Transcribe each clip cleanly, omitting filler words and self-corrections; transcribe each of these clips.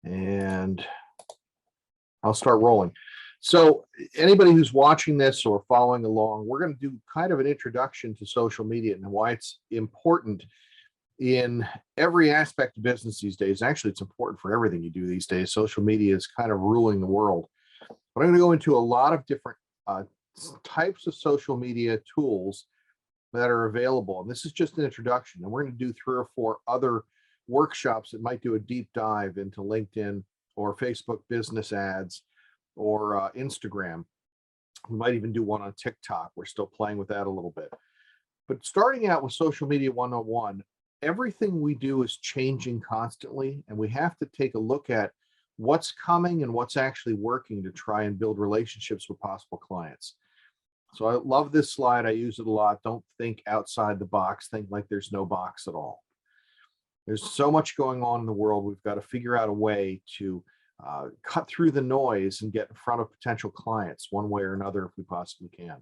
And I'll start rolling. So anybody who's watching this or following along, we're going to do kind of an introduction to social media and why it's important in every aspect of business these days. Actually, it's important for everything you do these days. Social media is kind of ruling the world. But I'm going to go into a lot of different types of social media tools that are available. And this is just an introduction. And we're going to do 3 or 4 other workshops that might do a deep dive into LinkedIn or Facebook business ads or Instagram. We might even do one on TikTok. We're still playing with that a little bit. But starting out with social media 101, everything we do is changing constantly, and we have to take a look at what's coming and what's actually working to try and build relationships with possible clients. So I love this slide. I use it a lot. Don't think outside the box. Think like there's no box at all. There's so much going on in the world. We've got to figure out a way to cut through the noise and get in front of potential clients one way or another if we possibly can.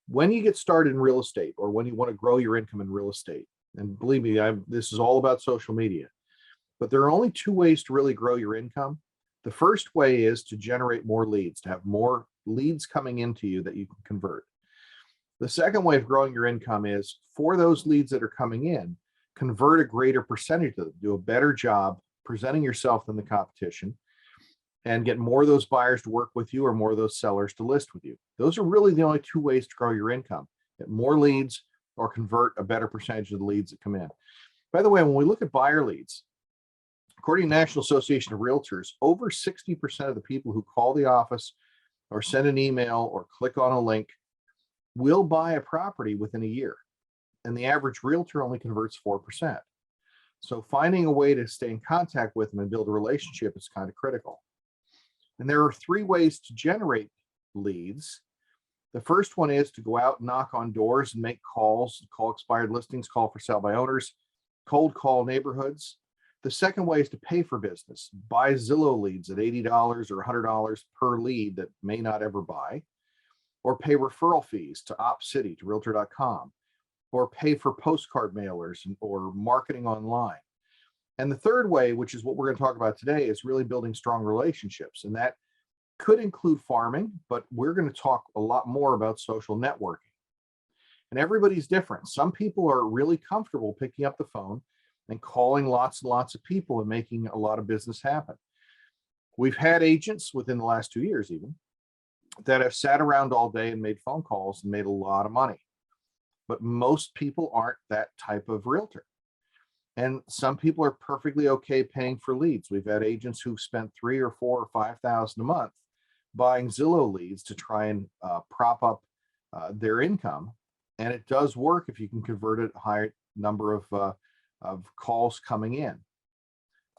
When you get started in real estate, or when you want to grow your income in real estate, and believe me, this is all about social media, but there are only 2 ways to really grow your income. The first way is to generate more leads, to have more leads coming into you that you can convert. The second way of growing your income is, for those leads that are coming in, convert a greater percentage of them, do a better job presenting yourself than the competition, and get more of those buyers to work with you or more of those sellers to list with you. Those are really the only 2 ways to grow your income: get more leads or convert a better percentage of the leads that come in. By the way, when we look at buyer leads, according to the National Association of Realtors, over 60% of the people who call the office or send an email or click on a link will buy a property within a year. And the average realtor only converts 4%. So finding a way to stay in contact with them and build a relationship is kind of critical. And there are 3 ways to generate leads. The first one is to go out and knock on doors and make calls, call expired listings, call for sale by owners, cold call neighborhoods. The second way is to pay for business, buy Zillow leads at $80 or $100 per lead that may not ever buy, or pay referral fees to OpCity, to Realtor.com, or pay for postcard mailers or marketing online. And the third way, which is what we're going to talk about today, is really building strong relationships. And that could include farming, but we're going to talk a lot more about social networking. And everybody's different. Some people are really comfortable picking up the phone and calling lots and lots of people and making a lot of business happen. We've had agents within the last 2 years even that have sat around all day and made phone calls and made a lot of money. But most people aren't that type of realtor. And some people are perfectly okay paying for leads. We've had agents who've spent $3,000 or $4,000 or $5,000 a month buying Zillow leads to try and prop up their income. And it does work if you can convert a high number of calls coming in.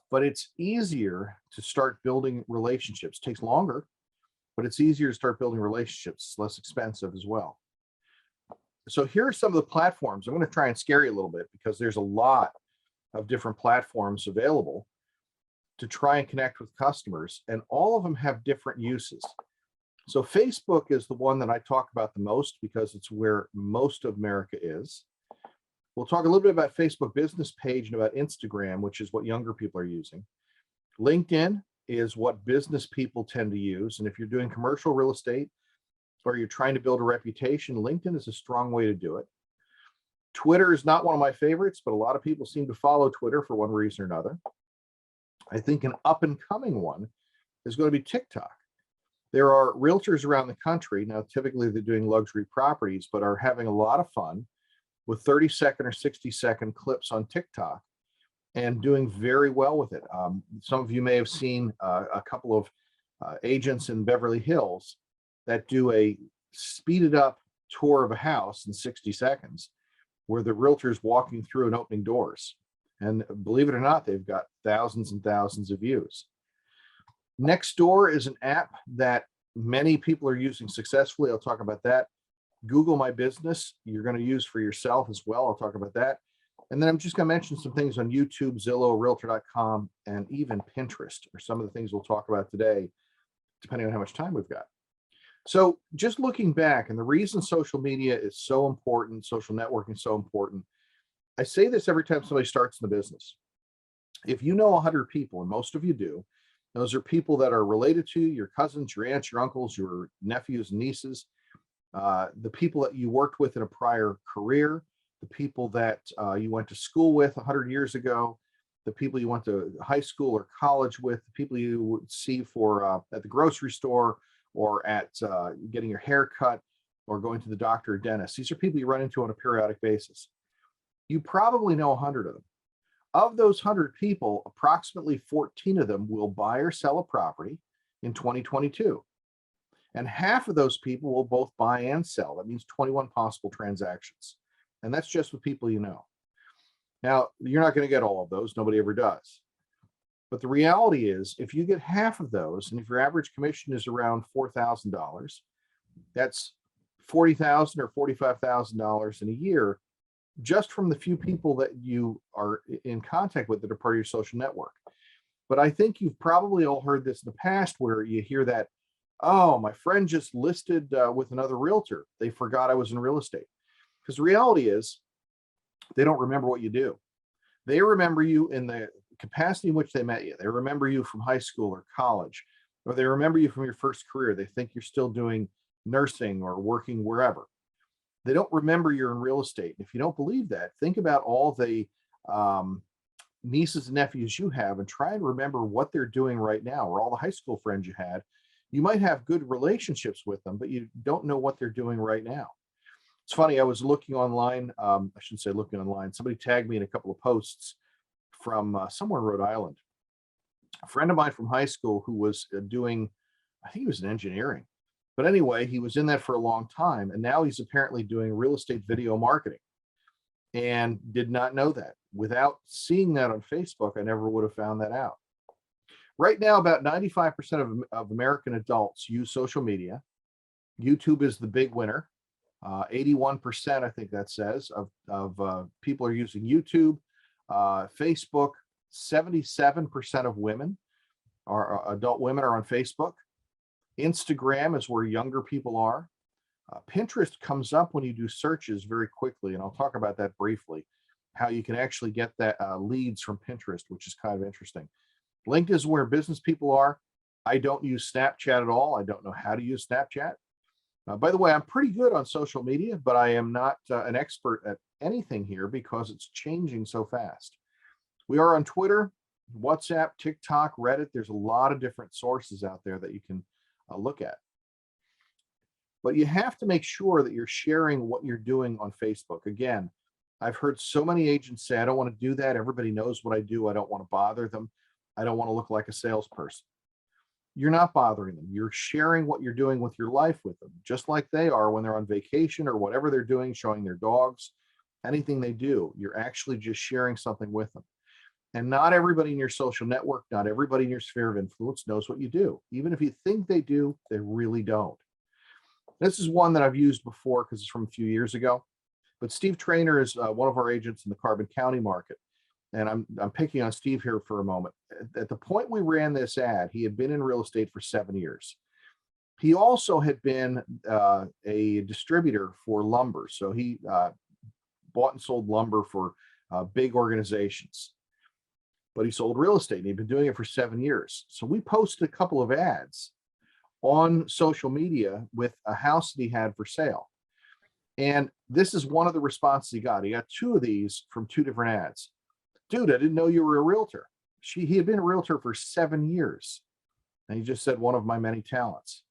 But it's easier to start building relationships. It takes longer, but it's easier to start building relationships. It's less expensive as well. So here are some of the platforms. I'm going to try and scare you a little bit because there's a lot of different platforms available to try and connect with customers, and all of them have different uses. So Facebook is the one that I talk about the most because it's where most of America is. We'll talk a little bit about Facebook business page and about Instagram, which is what younger people are using. LinkedIn is what business people tend to use. And if you're doing commercial real estate or you're trying to build a reputation, LinkedIn is a strong way to do it. Twitter is not one of my favorites, but a lot of people seem to follow Twitter for one reason or another. I think an up and coming one is going to be TikTok. There are realtors around the country, now typically they're doing luxury properties, but are having a lot of fun with 30-second or 60-second clips on TikTok and doing very well with it. Some of you may have seen a couple of agents in Beverly Hills that do a speeded up tour of a house in 60 seconds where the realtor's walking through and opening doors. And believe it or not, they've got thousands and thousands of views. Nextdoor is an app that many people are using successfully. I'll talk about that. Google My Business, you're going to use for yourself as well. I'll talk about that. And then I'm just going to mention some things on YouTube, Zillow, Realtor.com, and even Pinterest are some of the things we'll talk about today, depending on how much time we've got. So just looking back, and the reason social media is so important, social networking is so important, I say this every time somebody starts in the business. If you know 100 people, and most of you do, those are people that are related to you, your cousins, your aunts, your uncles, your nephews and nieces, the people that you worked with in a prior career, the people that you went to school with 100 years ago, the people you went to high school or college with, the people you would see for at the grocery store or at getting your hair cut or going to the doctor or dentist. These are people you run into on a periodic basis. You probably know 100 of them. Of those 100 people, approximately 14 of them will buy or sell a property in 2022. And half of those people will both buy and sell. That means 21 possible transactions. And that's just with people you know. Now, you're not going to get all of those. Nobody ever does. But the reality is, if you get half of those, and if your average commission is around $4,000, that's $40,000 or $45,000 in a year, just from the few people that you are in contact with that are part of your social network. But I think you've probably all heard this in the past where you hear that, oh, my friend just listed with another realtor. They forgot I was in real estate. Because the reality is, they don't remember what you do. They remember you in the capacity in which they met you. They remember you from high school or college, or they remember you from your first career. They think you're still doing nursing or working wherever. They don't remember you're in real estate. If you don't believe that, think about all the nieces and nephews you have and try and remember what they're doing right now, or all the high school friends you had. You might have good relationships with them, but you don't know what they're doing right now. It's funny, I was looking online. I shouldn't say looking online. Somebody tagged me in a couple of posts from somewhere in Rhode Island. A friend of mine from high school who was doing, I think he was in engineering. But anyway, he was in that for a long time. And now he's apparently doing real estate video marketing and did not know that. Without seeing that on Facebook, I never would have found that out. Right now, about 95% of American adults use social media. YouTube is the big winner. 81%, I think that says, of people are using YouTube. Facebook, 77% of women adult women are on Facebook. Instagram is where younger people are. Pinterest comes up when you do searches very quickly, and I'll talk about that briefly, how you can actually get that leads from Pinterest, which is kind of interesting. LinkedIn is where business people are. I don't use Snapchat at all. I don't know how to use Snapchat. By the way, I'm pretty good on social media, but I am not an expert at anything here because it's changing so fast. We are on Twitter, WhatsApp, TikTok, Reddit. There's a lot of different sources out there that you can look at. But you have to make sure that you're sharing what you're doing on Facebook. Again, I've heard so many agents say, I don't want to do that. Everybody knows what I do. I don't want to bother them. I don't want to look like a salesperson. You're not bothering them. You're sharing what you're doing with your life with them, just like they are when they're on vacation or whatever they're doing, showing their dogs, anything they do. You're actually just sharing something with them. And not everybody in your social network, not everybody in your sphere of influence knows what you do. Even if you think they do, they really don't. This is one that I've used before because it's from a few years ago. But Steve Trainer is one of our agents in the Carbon County market. And I'm picking on Steve here for a moment. At the point we ran this ad, he had been in real estate for 7 years. He also had been a distributor for lumber. So he bought and sold lumber for big organizations. But he sold real estate and he'd been doing it for 7 years. So we posted a couple of ads on social media with a house that he had for sale. And this is one of the responses he got. He got 2 of these from 2 different ads. Dude, I didn't know you were a realtor. He had been a realtor for 7 years. And he just said, one of my many talents.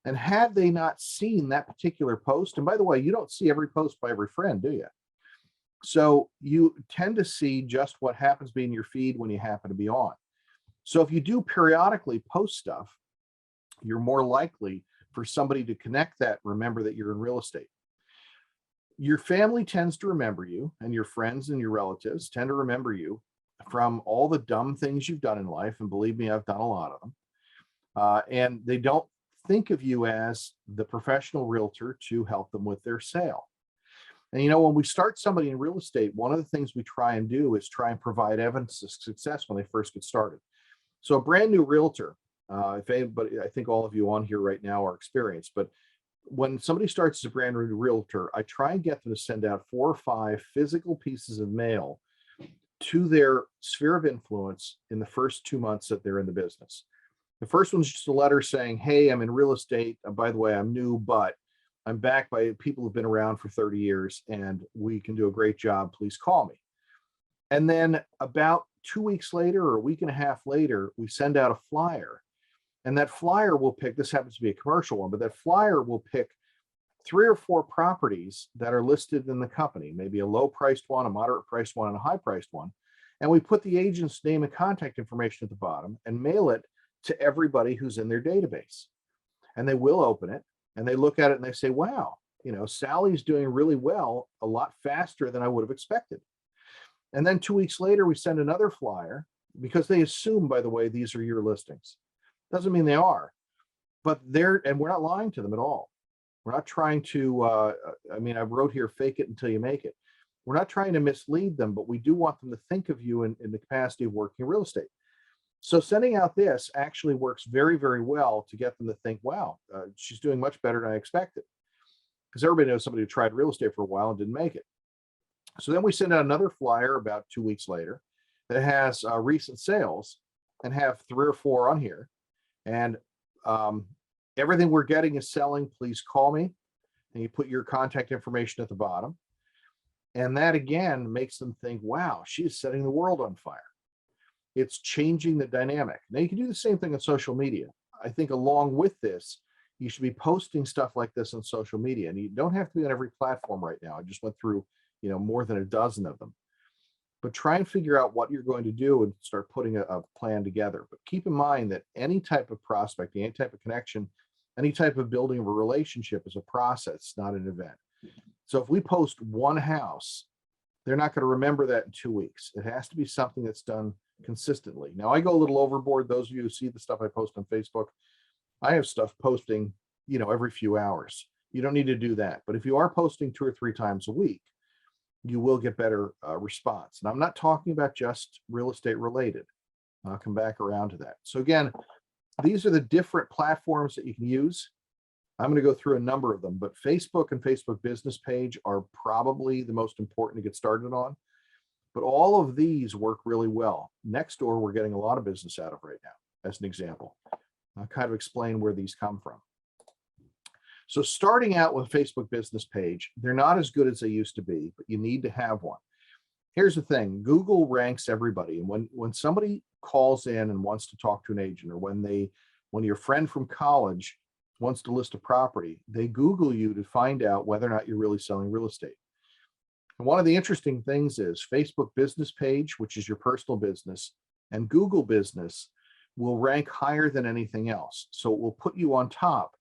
And had they not seen that particular post, and by the way, you don't see every post by every friend, do you? So you tend to see just what happens to be in your feed when you happen to be on. So if you do periodically post stuff, you're more likely for somebody to connect that, remember that you're in real estate. Your family tends to remember you, and your friends and your relatives tend to remember you from all the dumb things you've done in life. And believe me, I've done a lot of them. And they don't think of you as the professional realtor to help them with their sale. And when we start somebody in real estate, one of the things we try and do is try and provide evidence of success when they first get started. So a brand new realtor, if anybody, I think all of you on here right now are experienced, but when somebody starts as a brand new realtor, I try and get them to send out 4 or 5 physical pieces of mail to their sphere of influence in the first 2 months that they're in the business. The first one's just a letter saying, hey, I'm in real estate. By the way, I'm new, but I'm backed by people who've been around for 30 years and we can do a great job. Please call me. And then about 2 weeks later or a week and a half later, we send out a flyer. And that flyer will pick, this happens to be a commercial one, but that flyer will pick 3 or 4 properties that are listed in the company, maybe a low priced one, a moderate priced one, and a high priced one. And we put the agent's name and contact information at the bottom and mail it to everybody who's in their database. And they will open it and they look at it and they say, wow, Sally's doing really well, a lot faster than I would have expected. And then 2 weeks later, we send another flyer because they assume, by the way, these are your listings. Doesn't mean they are, but and we're not lying to them at all. We're not trying to, I wrote here, fake it until you make it. We're not trying to mislead them, but we do want them to think of you in the capacity of working real estate. So sending out this actually works very, very well to get them to think, wow, she's doing much better than I expected. Because everybody knows somebody who tried real estate for a while and didn't make it. So then we send out another flyer about 2 weeks later that has recent sales and have 3 or 4 on here. And everything we're getting is selling. Please call me. And you put your contact information at the bottom. And that again makes them think, wow, she's setting the world on fire. It's changing the dynamic. Now you can do the same thing on social media. I think along with this, you should be posting stuff like this on social media. And you don't have to be on every platform right now. I just went through, more than a dozen of them. But try and figure out what you're going to do and start putting a plan together. But keep in mind that any type of prospecting, any type of connection, any type of building of a relationship is a process, not an event. So if we post one house, they're not going to remember that in 2 weeks. It has to be something that's done consistently. Now I go a little overboard. Those of you who see the stuff I post on Facebook, I have stuff posting, every few hours. You don't need to do that. But if you are posting 2 or 3 times a week, you will get better response. And I'm not talking about just real estate related. I'll come back around to that. So again, these are the different platforms that you can use. I'm going to go through a number of them, but Facebook and Facebook business page are probably the most important to get started on. But all of these work really well. Nextdoor, we're getting a lot of business out of right now, as an example. I'll kind of explain where these come from. So starting out with a Facebook business page, they're not as good as they used to be, but you need to have one. Here's the thing, Google ranks everybody. And when somebody calls in and wants to talk to an agent, or when your friend from college wants to list a property, they Google you to find out whether or not you're really selling real estate. And one of the interesting things is Facebook business page, which is your personal business, and Google business will rank higher than anything else. So it will put you on top,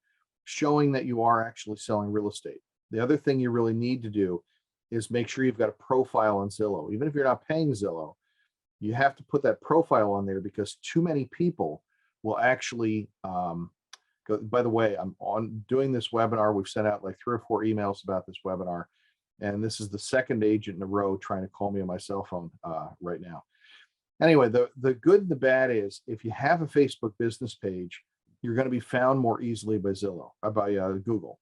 showing that you are actually selling real estate. The other thing you really need to do is make sure you've got a profile on Zillow. Even if you're not paying Zillow, you have to put that profile on there because too many people will actually go. By the way, I'm on doing this webinar. We've sent out like 3 or 4 emails about this webinar. And this is the second agent in a row trying to call me on my cell phone right now. Anyway, the good and the bad is if you have a Facebook business page, you're going to be found more easily by Google.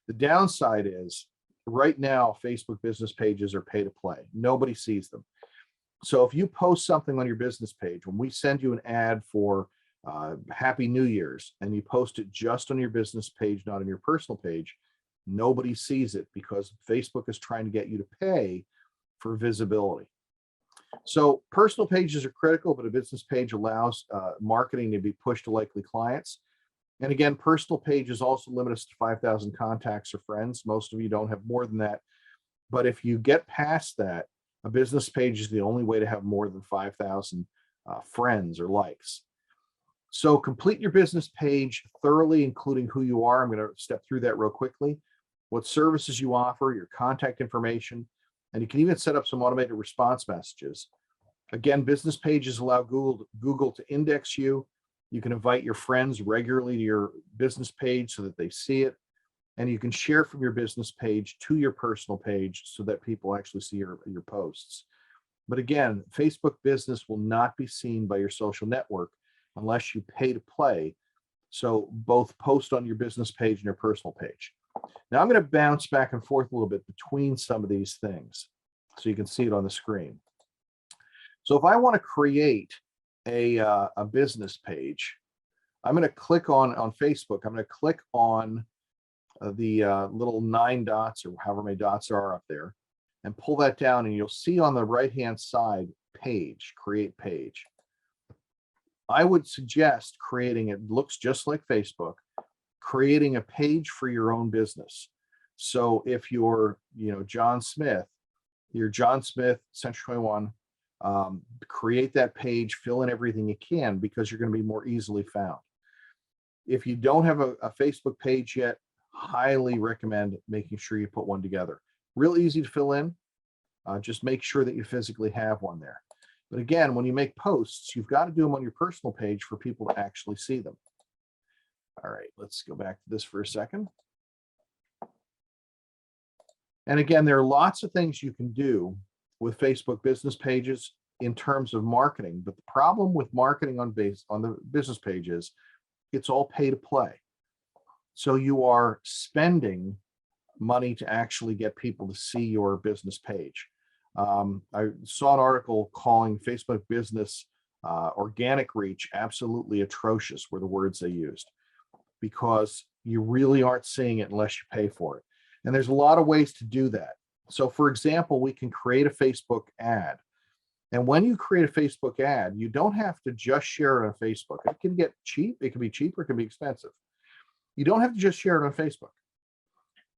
The downside is right now, Facebook business pages are pay to play. Nobody sees them. So if you post something on your business page, when we send you an ad for Happy New Year's and you post it just on your business page, not on your personal page, nobody sees it because Facebook is trying to get you to pay for visibility. So personal pages are critical, but a business page allows marketing to be pushed to likely clients. And again, personal pages also limit us to 5,000 contacts or friends. Most of you don't have more than that. But if you get past that, a business page is the only way to have more than 5,000 friends or likes. So complete your business page thoroughly, including who you are. I'm going to step through that real quickly. What services you offer, your contact information, and you can even set up some automated response messages. Again, business pages allow Google to index you. You can invite your friends regularly to your business page so that they see it. And you can share from your business page to your personal page so that people actually see your posts. But again, Facebook business will not be seen by your social network unless you pay to play. So both post on your business page and your personal page. Now I'm going to bounce back and forth a little bit between some of these things so you can see it on the screen. So if I want to create a business page, I'm going to click on Facebook. I'm going to click on the little 9 dots or however many dots there are up there, and pull that down, and you'll see on the right hand side page, create page. I would suggest creating, it looks just like Facebook, creating a page for your own business. So if you're, John Smith, you're John Smith, Century 21, create that page, fill in everything you can, because you're going to be more easily found. If you don't have a Facebook page yet, highly recommend making sure you put one together. Real easy to fill in. Just make sure that you physically have one there. But again, when you make posts, you've got to do them on your personal page for people to actually see them. All right, let's go back to this for a second. And again, there are lots of things you can do with Facebook business pages in terms of marketing. But the problem with marketing on the business page is it's all pay to play. So you are spending money to actually get people to see your business page. I saw an article calling Facebook business organic reach absolutely atrocious, were the words they used, because you really aren't seeing it unless you pay for it. And there's a lot of ways to do that. So for example, we can create a Facebook ad. And when you create a Facebook ad, you don't have to just share it on Facebook. It can get cheap. It can be cheap or it can be expensive. You don't have to just share it on Facebook.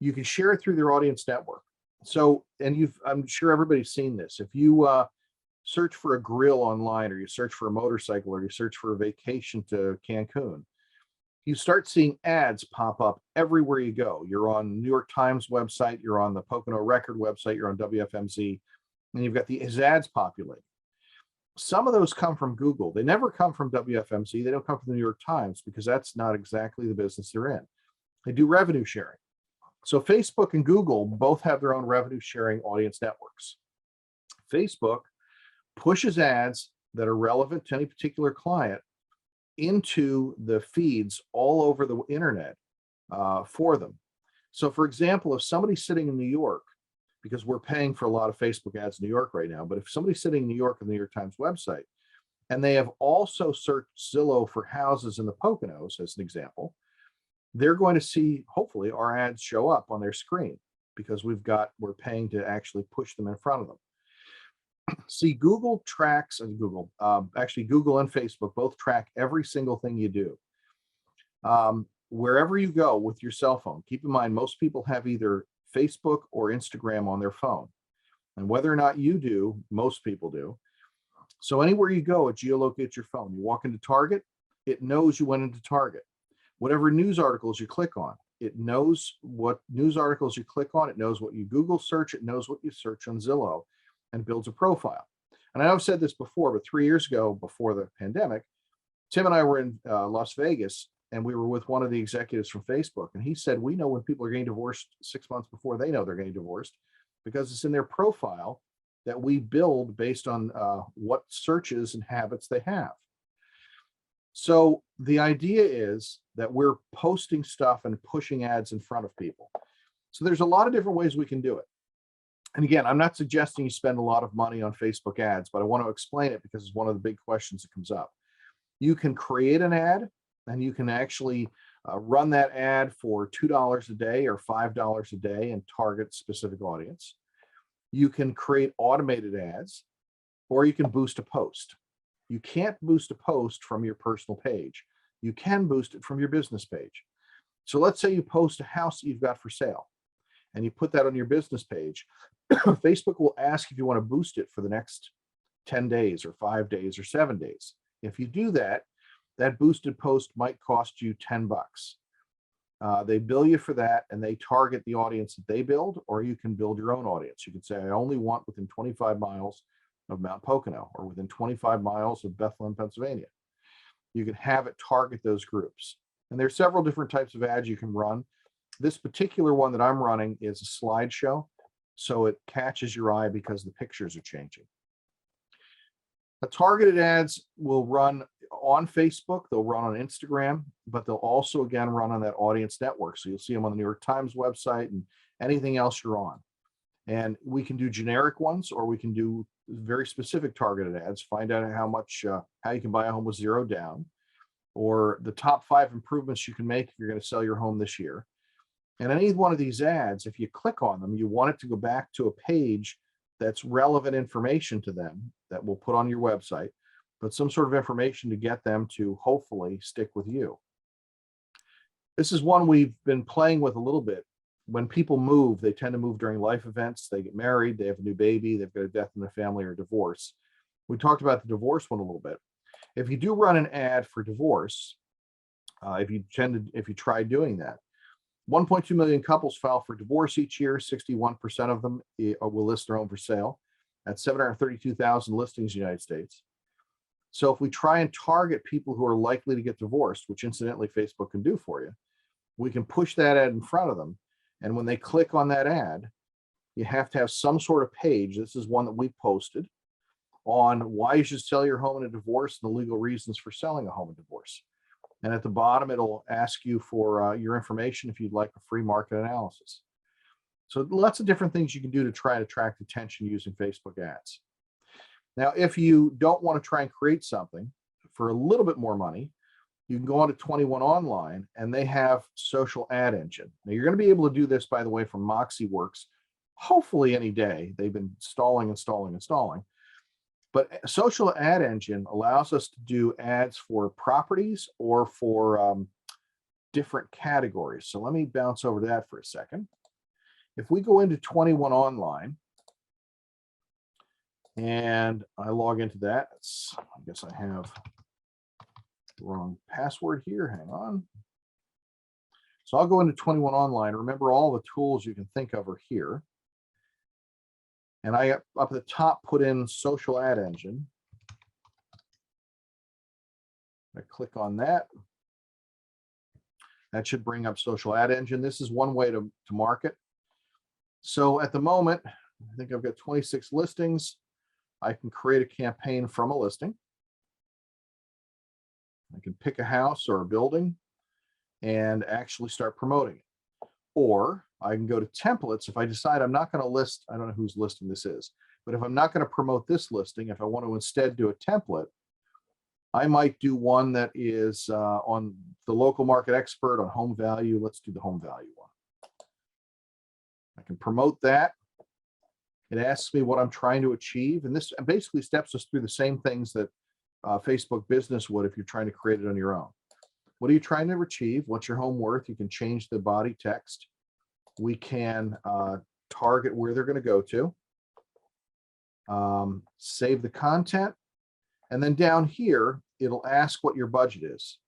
You can share it through their audience network. So, and I'm sure everybody's seen this. If you search for a grill online, or you search for a motorcycle, or you search for a vacation to Cancun, you start seeing ads pop up everywhere you go. You're on New York Times website, you're on the Pocono Record website, you're on WFMZ, and you've got these ads populating. Some of those come from Google. They never come from WFMZ. They don't come from the New York Times, because that's not exactly the business they're in. They do revenue sharing. So Facebook and Google both have their own revenue sharing audience networks. Facebook pushes ads that are relevant to any particular client into the feeds all over the internet for them. So for example, if somebody's sitting in New York, because we're paying for a lot of Facebook ads in New York right now, but if somebody's sitting in New York on the New York Times website, and they have also searched Zillow for houses in the Poconos, as an example, they're going to see, hopefully, our ads show up on their screen, because we're paying to actually push them in front of them. See, Google tracks, and Google and Facebook both track every single thing you do. Wherever you go with your cell phone, keep in mind, most people have either Facebook or Instagram on their phone. And whether or not you do, most people do. So anywhere you go, it geolocates your phone. You walk into Target, it knows you went into Target. Whatever news articles you click on, it knows what news articles you click on. It knows what you Google search. It knows what you search on Zillow, and builds a profile. And I know I've said this before, but 3 years ago, before the pandemic, Tim and I were in Las Vegas, and we were with one of the executives from Facebook. And he said, we know when people are getting divorced 6 months before they know they're getting divorced, because it's in their profile that we build based on what searches and habits they have. So the idea is that we're posting stuff and pushing ads in front of people. So there's a lot of different ways we can do it. And again, I'm not suggesting you spend a lot of money on Facebook ads, but I want to explain it because it's one of the big questions that comes up. You can create an ad, and you can actually run that ad for $2 a day or $5 a day and target specific audience. You can create automated ads, or you can boost a post. You can't boost a post from your personal page. You can boost it from your business page. So let's say you post a house that you've got for sale, and you put that on your business page. Facebook will ask if you want to boost it for the next 10 days or 5 days or 7 days. If you do that, that boosted post might cost you $10. They bill you for that, and they target the audience that they build, or you can build your own audience. You can say, I only want within 25 miles of Mount Pocono, or within 25 miles of Bethlehem, Pennsylvania. You can have it target those groups. And there's several different types of ads you can run. This particular one that I'm running is a slideshow, so it catches your eye because the pictures are changing. The targeted ads will run on Facebook, they'll run on Instagram, but they'll also, again, run on that audience network. So you'll see them on the New York Times website and anything else you're on. And we can do generic ones, or we can do very specific targeted ads, find out how you can buy a home with 0 down, or the top 5 improvements you can make if you're going to sell your home this year. And any one of these ads, if you click on them, you want it to go back to a page that's relevant information to them that we'll put on your website, but some sort of information to get them to hopefully stick with you. This is one we've been playing with a little bit. When people move, they tend to move during life events. They get married, they have a new baby, they've got a death in the family or a divorce. We talked about the divorce one a little bit. If you do run an ad for divorce, if you try doing that, 1.2 million couples file for divorce each year. 61% of them will list their home for sale. That's 732,000 listings in the United States. So if we try and target people who are likely to get divorced, which incidentally Facebook can do for you, we can push that ad in front of them. And when they click on that ad, you have to have some sort of page. This is one that we posted on why you should sell your home in a divorce and the legal reasons for selling a home in divorce. And at the bottom, it'll ask you for your information if you'd like a free market analysis. So lots of different things you can do to try and attract attention using Facebook ads. Now, if you don't want to try and create something for a little bit more money, you can go on to 21 Online, and they have social ad engine. Now, you're going to be able to do this, by the way, from MoxieWorks, hopefully any day. They've been installing. But social ad engine allows us to do ads for properties or for different categories. So let me bounce over to that for a second. If we go into 21 Online and I log into that, I guess I have the wrong password here. Hang on. So I'll go into 21 Online. Remember, all the tools you can think of are here. And I, up at the top, put in social ad engine. I click on that. That should bring up social ad engine. This is one way to market. So at the moment, I think I've got 26 listings. I can create a campaign from a listing. I can pick a house or a building and actually start promoting it. Or I can go to templates. If I decide I'm not going to list, I don't know whose listing this is, but if I'm not going to promote this listing, if I want to instead do a template, I might do one that is on the local market expert on home value. Let's do the home value one. I can promote that. It asks me what I'm trying to achieve. And this basically steps us through the same things that Facebook Business would if you're trying to create it on your own. What are you trying to achieve? What's your home worth? You can change the body text. We can target where they're going to go to, save the content, and then down here, it'll ask what your budget is.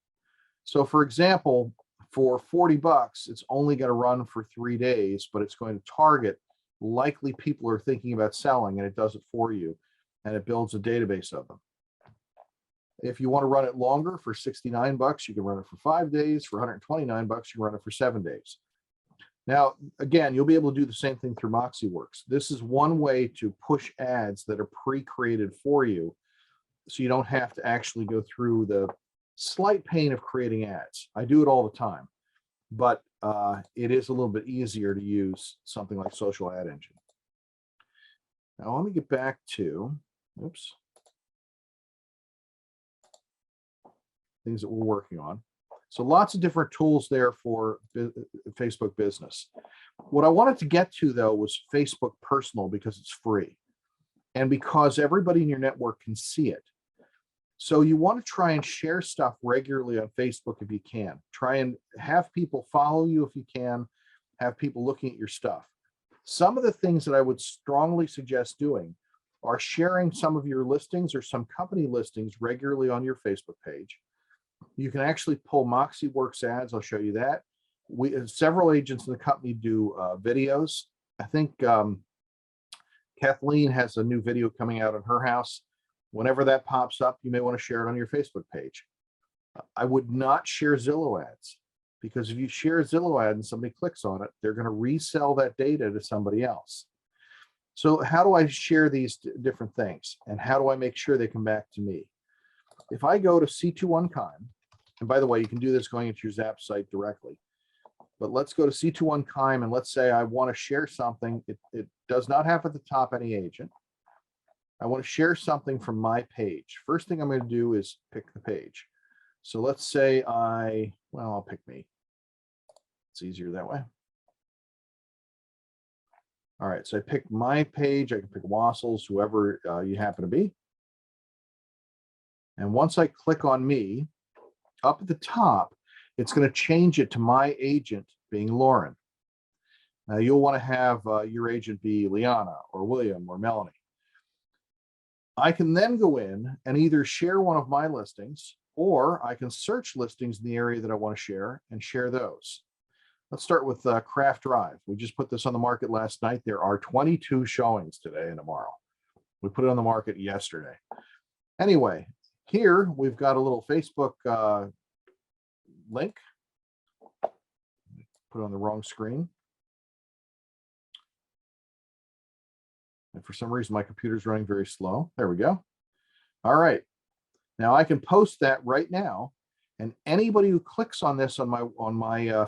So for example, for 40 bucks, it's only going to run for 3 days, but it's going to target likely people are thinking about selling, and it does it for you, and it builds a database of them. If you want to run it longer, for 69 bucks, you can run it for 5 days. For 129 bucks, you can run it for 7 days. Now, again, you'll be able to do the same thing through MoxieWorks. This is one way to push ads that are pre-created for you, so you don't have to actually go through the slight pain of creating ads. I do it all the time, but it is a little bit easier to use something like social ad engine. Now, let me get back to, things that we're working on. So lots of different tools there for Facebook Business. What I wanted to get to, though, was Facebook Personal, because it's free and because everybody in your network can see it. So you want to try and share stuff regularly on Facebook if you can. Try and have people follow you if you can, have people looking at your stuff. Some of the things that I would strongly suggest doing are sharing some of your listings or some company listings regularly on your Facebook page. You can actually pull MoxieWorks ads. I'll show you that. Several agents in the company do videos. I think Kathleen has a new video coming out on her house. Whenever that pops up, you may want to share it on your Facebook page. I would not share Zillow ads, because if you share a Zillow ad and somebody clicks on it, they're going to resell that data to somebody else. So how do I share these different things? And how do I make sure they come back to me? If I go to C2 Unkind, and by the way, you can do this going into your Zap site directly. but let's go to C21 Kime and let's say I want to share something. It does not have at the top any agent. I want to share something from my page. First thing I'm going to do is pick the page. So let's say I'll pick me. It's easier that way. All right, so I pick my page. I can pick Wassels, whoever you happen to be. And once I click on me, up at the top, it's going to change it to my agent being Lauren. Now you'll want to have your agent be Liana or William or Melanie. I can then go in and either share one of my listings, or I can search listings in the area that I want to share and share those. Let's start with Craft Drive. We just put this on the market last night. There are 22 showings today and tomorrow. We put it on the market yesterday. Anyway, here we've got a little Facebook link. Put it on the wrong screen. And for some reason, my computer's running very slow. There we go. All right. Now I can post that right now. And anybody who clicks on this on my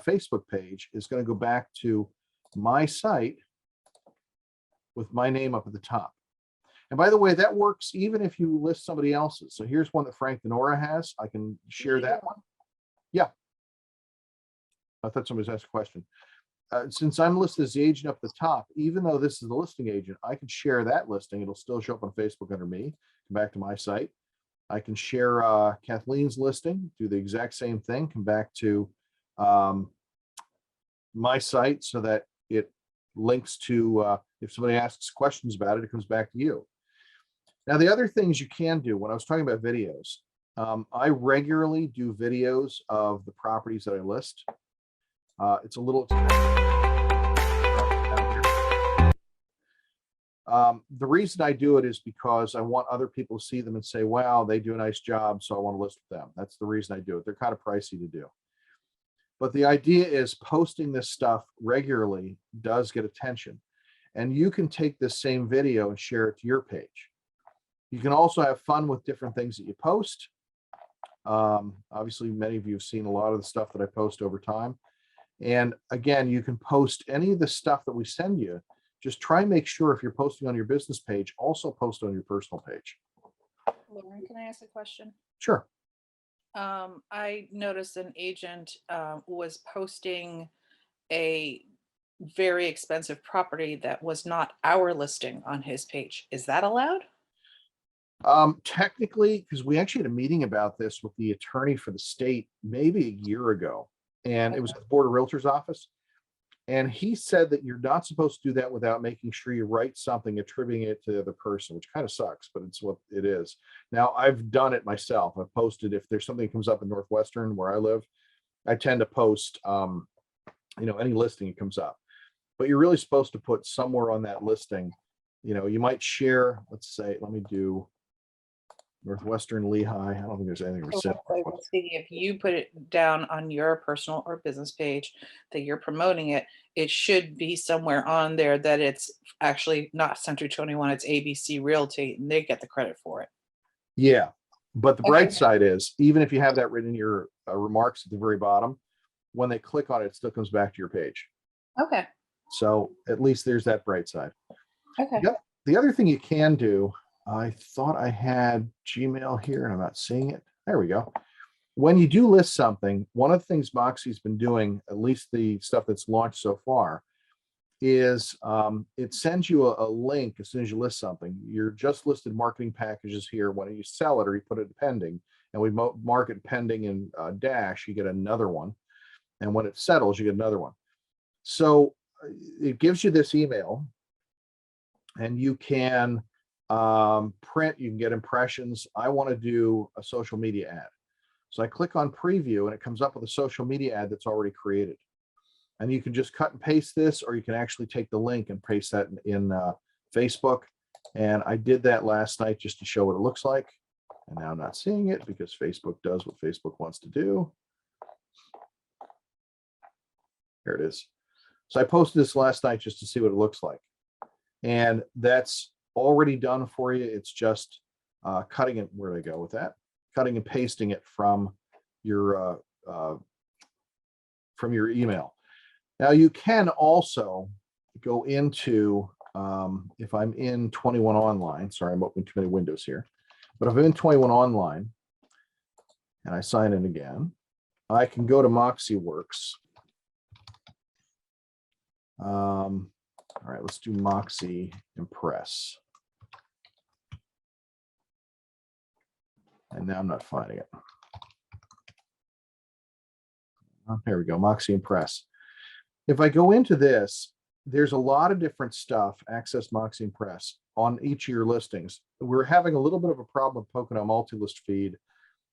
Facebook page is going to go back to my site with my name up at the top. And by the way, that works even if you list somebody else's. So here's one that Frank Denora has. I can share that one. Yeah. I thought somebody was asked a question. Since I'm listed as the agent up at the top, even though this is the listing agent, I can share that listing. It'll still show up on Facebook under me. Come back to my site. I can share Kathleen's listing, do the exact same thing, come back to my site so that it links to, if somebody asks questions about it, it comes back to you. Now, the other things you can do, when I was talking about videos, I regularly do videos of the properties that I list. It's a little the reason I do it is because I want other people to see them and say, wow, they do a nice job, so I want to list with them. That's the reason I do it. They're kind of pricey to do. But the idea is posting this stuff regularly does get attention. And you can take this same video and share it to your page. You can also have fun with different things that you post. Obviously, many of you have seen a lot of the stuff that I post over time. And again, you can post any of the stuff that we send you. Just try and make sure if you're posting on your business page, also post on your personal page. Lauren, can I ask a question? Sure. I noticed an agent was posting a very expensive property that was not our listing on his page. Is that allowed? Technically, because we actually had a meeting about this with the attorney for the state maybe a year ago, and it was at the Board of Realtors office. And he said that you're not supposed to do that without making sure you write something attributing it to the other person, which kind of sucks, but it's what it is. Now, I've done it myself. I've posted, if there's something that comes up in Northwestern where I live, I tend to post, any listing that comes up. But you're really supposed to put somewhere on that listing, you might share, let's say, let me do Northwestern Lehigh. I don't think there's anything. So I was thinking if you put it down on your personal or business page that you're promoting it, it should be somewhere on there that it's actually not Century 21, it's ABC Realty, and they get the credit for it. Yeah, but the bright side is, even if you have that written in your remarks at the very bottom, when they click on it, it still comes back to your page. Okay. So at least there's that bright side. Okay. The other thing you can do, I thought I had Gmail here and I'm not seeing it. There we go. When you do list something, one of the things Moxie's been doing, at least the stuff that's launched so far, is it sends you a link as soon as you list something. Your just listed marketing packages here, when you sell it or you put it pending, and we mark it pending in dash, you get another one. And when it settles, you get another one. So it gives you this email, and you can print, you can get impressions. I want to do a social media ad. So I click on preview and it comes up with a social media ad that's already created. And you can just cut and paste this, or you can actually take the link and paste that in Facebook. And I did that last night just to show what it looks like. And now I'm not seeing it because Facebook does what Facebook wants to do. Here it is. So I posted this last night just to see what it looks like. And that's already done for you. It's just cutting it. Where do I go with that? Cutting and pasting it from your email. Now you can also go into, if I'm in 21 online, sorry, I'm opening too many windows here, but if I'm in 21 online and I sign in again, I can go to MoxieWorks. All right, let's do Moxie Impress. And now I'm not finding it. Oh, there we go, Moxie Impress. If I go into this, there's a lot of different stuff, access Moxie Impress, on each of your listings. We're having a little bit of a problem with Pocono multi-list feed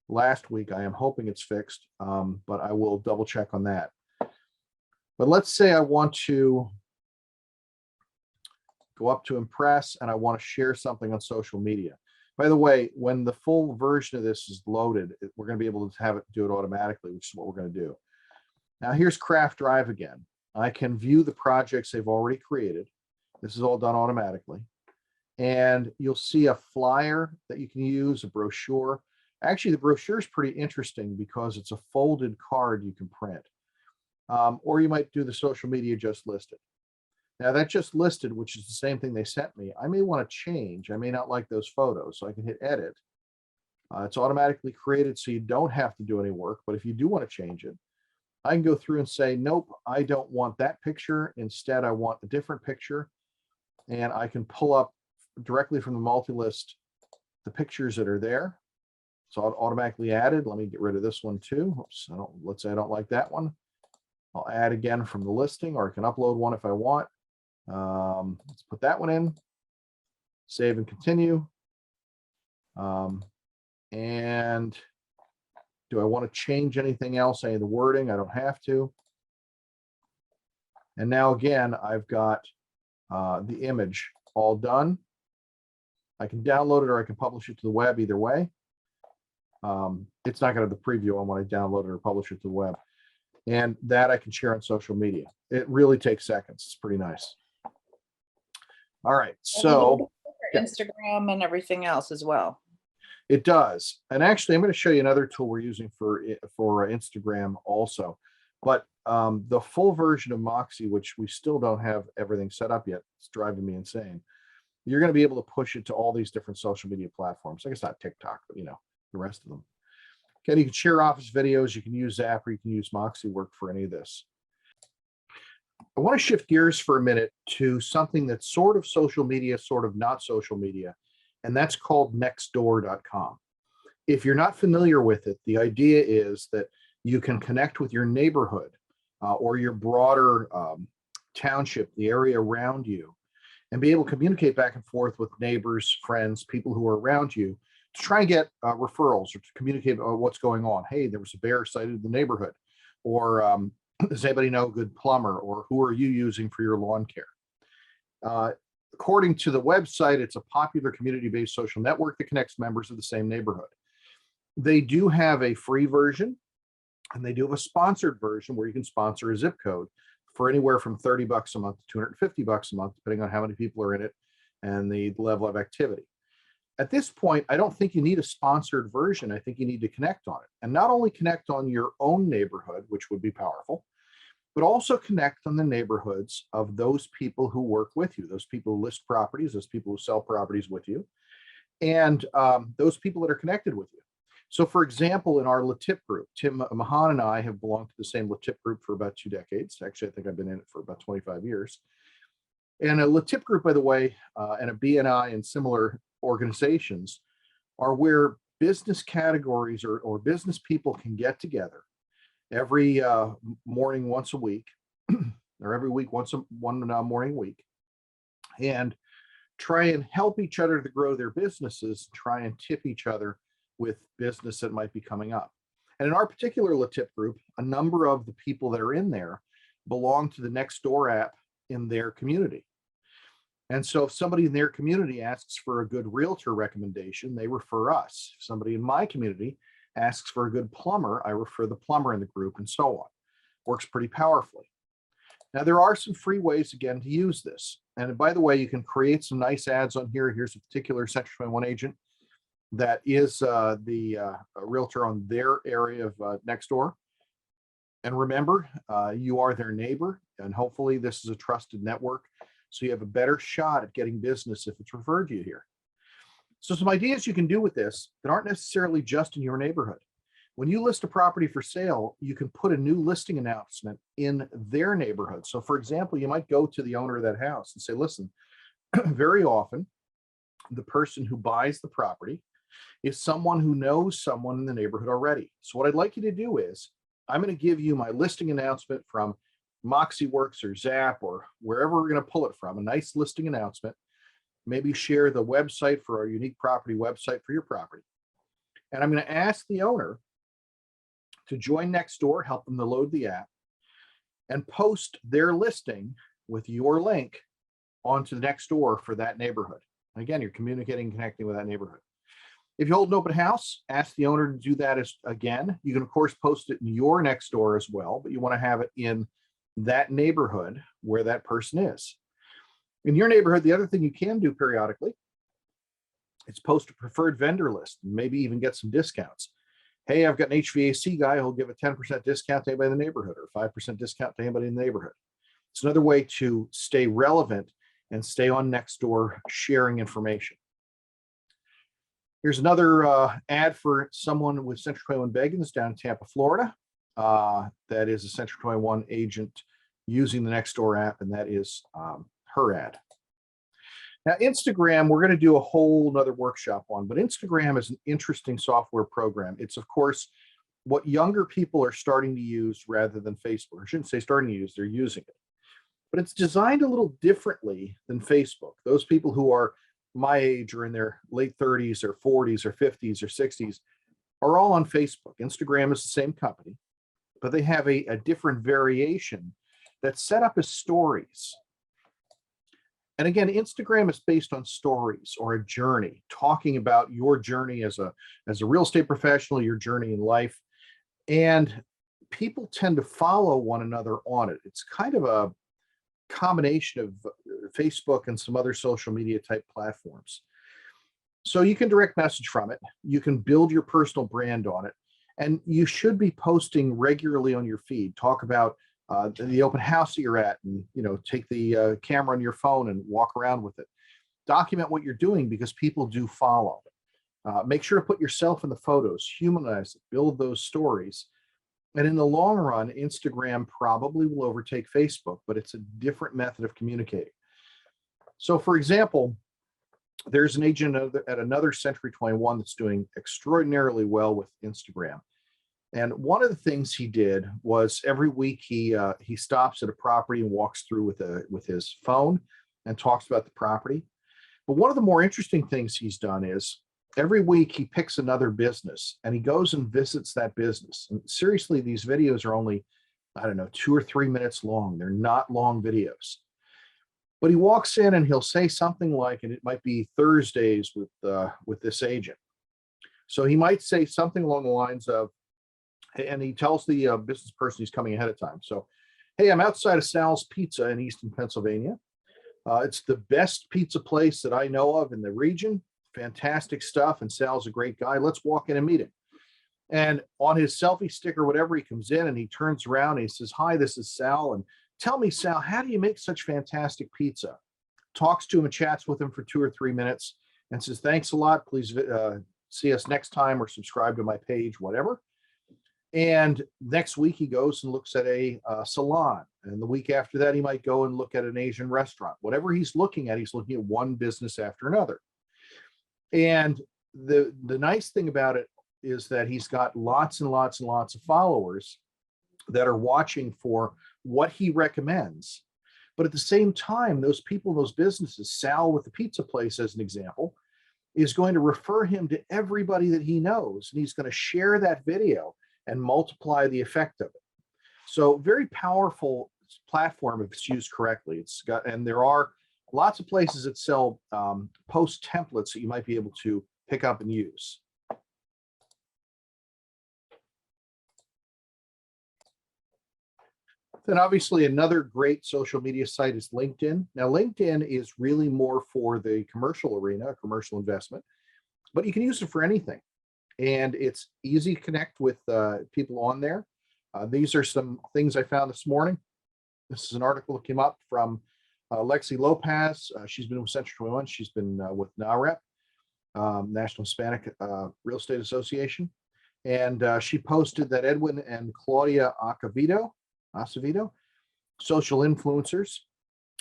last week. I am hoping it's fixed, but I will double check on that. But let's say I want to go up to Impress and I want to share something on social media. By the way, when the full version of this is loaded, we're going to be able to have it do it automatically, which is what we're going to do. Now here's Craft Drive again. I can view the projects they've already created. This is all done automatically. And you'll see a flyer that you can use, a brochure. Actually, the brochure is pretty interesting because it's a folded card you can print. Or you might do the social media just listed. Now that just listed, which is the same thing they sent me, I may want to change. I may not like those photos, so I can hit edit. It's automatically created, so you don't have to do any work. But if you do want to change it, I can go through and say, nope, I don't want that picture. Instead, I want a different picture. And I can pull up directly from the multi-list the pictures that are there. So I'll automatically added. Let me get rid of this one too. Oops, let's say I don't like that one. I'll add again from the listing, or I can upload one if I want. Let's put that one in, save and continue. And do I want to change anything else, any of the wording? I don't have to. And now again, I've got the image all done. I can download it or I can publish it to the web, either way. It's not going to have the preview on when I download it or publish it to the web. And that I can share on social media. It really takes seconds. It's pretty nice. All right, so for Instagram and everything else as well. It does. And actually, I'm going to show you another tool we're using for Instagram also. But the full version of Moxie, which we still don't have everything set up yet, it's driving me insane. You're going to be able to push it to all these different social media platforms. I guess not TikTok, but the rest of them. Okay, you can share Office videos, you can use Zap, or you can use MoxieWork for any of this. I want to shift gears for a minute to something that's sort of social media, sort of not social media, and that's called nextdoor.com. If you're not familiar with it, the idea is that you can connect with your neighborhood or your broader township, the area around you, and be able to communicate back and forth with neighbors, friends, people who are around you to try and get referrals or to communicate about what's going on. Hey, there was a bear sighted in the neighborhood, or does anybody know a good plumber, or who are you using for your lawn care? According to the website, it's a popular community-based social network that connects members of the same neighborhood. They do have a free version, and they do have a sponsored version where you can sponsor a zip code for anywhere from $30 a month to $250 a month, depending on how many people are in it and the level of activity. At this point, I don't think you need a sponsored version. I think you need to connect on it, and not only connect on your own neighborhood, which would be powerful, but also connect on the neighborhoods of those people who work with you, those people who list properties, those people who sell properties with you, and those people that are connected with you. So for example, in our LaTip group, Tim Mahan and I have belonged to the same LaTip group for about 2 decades. Actually, I think I've been in it for about 25 years. And a LaTip group, by the way, and a BNI and similar organizations are where business categories or business people can get together every morning once a week, or every week one morning a week, and try and help each other to grow their businesses, try and tip each other with business that might be coming up. And in our particular LaTip group, a number of the people that are in there belong to the Nextdoor app in their community. And so if somebody in their community asks for a good realtor recommendation, they refer us. If somebody in my community asks for a good plumber, I refer the plumber in the group, and so on. Works pretty powerfully. Now, there are some free ways, again, to use this. And by the way, you can create some nice ads on here. Here's a particular Section 21 agent that is the realtor on their area of Nextdoor. And remember, you are their neighbor, and hopefully this is a trusted network, so you have a better shot at getting business if it's referred to you here. So some ideas you can do with this that aren't necessarily just in your neighborhood. When you list a property for sale, you can put a new listing announcement in their neighborhood. So for example, you might go to the owner of that house and say, listen, very often the person who buys the property is someone who knows someone in the neighborhood already. So what I'd like you to do is, I'm going to give you my listing announcement from MoxieWorks or Zap or wherever we're going to pull it from, a nice listing announcement. Maybe share the website for our unique property website for your property. And I'm going to ask the owner to join Nextdoor, help them to load the app, and post their listing with your link onto Nextdoor for that neighborhood. And again, you're communicating, connecting with that neighborhood. If you hold an open house, ask the owner to do that again. You can, of course, post it in your Nextdoor as well, but you want to have it in that neighborhood where that person is. In your neighborhood, the other thing you can do periodically is post a preferred vendor list and maybe even get some discounts. Hey, I've got an HVAC guy who'll give a 10% discount to anybody in the neighborhood or 5% discount to anybody in the neighborhood. It's another way to stay relevant and stay on Nextdoor sharing information. Here's another ad for someone with Century 21 Beggins down in Tampa, Florida. That is a Century 21 agent using the Nextdoor app, and that is her ad. Now, Instagram, we're going to do a whole nother workshop on, but Instagram is an interesting software program. It's, of course, what younger people are starting to use rather than Facebook. I shouldn't say starting to use, they're using it. But it's designed a little differently than Facebook. Those people who are my age or in their late 30s or 40s or 50s or 60s are all on Facebook. Instagram is the same company, but they have a different variation that's set up as stories. And again, Instagram is based on stories or a journey, talking about your journey as a real estate professional, your journey in life. And people tend to follow one another on it. It's kind of a combination of Facebook and some other social media type platforms. So you can direct message from it. You can build your personal brand on it. And you should be posting regularly on your feed. Talk about the open house that you're at, and take the camera on your phone and walk around with it. Document what you're doing because people do follow. Make sure to put yourself in the photos, humanize it, build those stories. And in the long run, Instagram probably will overtake Facebook, but it's a different method of communicating. So for example, there's an agent at another Century 21 that's doing extraordinarily well with Instagram. And one of the things he did was every week he stops at a property and walks through with his phone and talks about the property. But one of the more interesting things he's done is every week he picks another business and he goes and visits that business. And seriously, these videos are only, 2 or 3 minutes long. They're not long videos. But he walks in and he'll say something like, and it might be Thursdays with this agent. So he might say something along the lines of, and he tells the business person he's coming ahead of time. So, hey, I'm outside of Sal's Pizza in Easton, Pennsylvania. It's the best pizza place that I know of in the region. Fantastic stuff. And Sal's a great guy. Let's walk in and meet him. And on his selfie stick or whatever, he comes in and he turns around and he says, hi, this is Sal. And tell me, Sal, how do you make such fantastic pizza? Talks to him and chats with him for 2 or 3 minutes and says, thanks a lot. Please see us next time or subscribe to my page, whatever. And next week he goes and looks at a salon. And the week after that, he might go and look at an Asian restaurant. Whatever he's looking at one business after another. And the nice thing about it is that he's got lots and lots and lots of followers that are watching for what he recommends. But at the same time, those people, those businesses, Sal with the pizza place, as an example, is going to refer him to everybody that he knows. And he's going to share that video and multiply the effect of it. So very powerful platform if it's used correctly. And there are lots of places that sell post templates that you might be able to pick up and use. Then obviously another great social media site is LinkedIn. Now LinkedIn is really more for the commercial arena, commercial investment, but you can use it for anything. And it's easy to connect with people on there. These are some things I found this morning. This is an article that came up from Lexi Lopez. She's been with Century 21. She's been with NAREP, National Hispanic Real Estate Association. And she posted that Edwin and Claudia Acevedo, social influencers,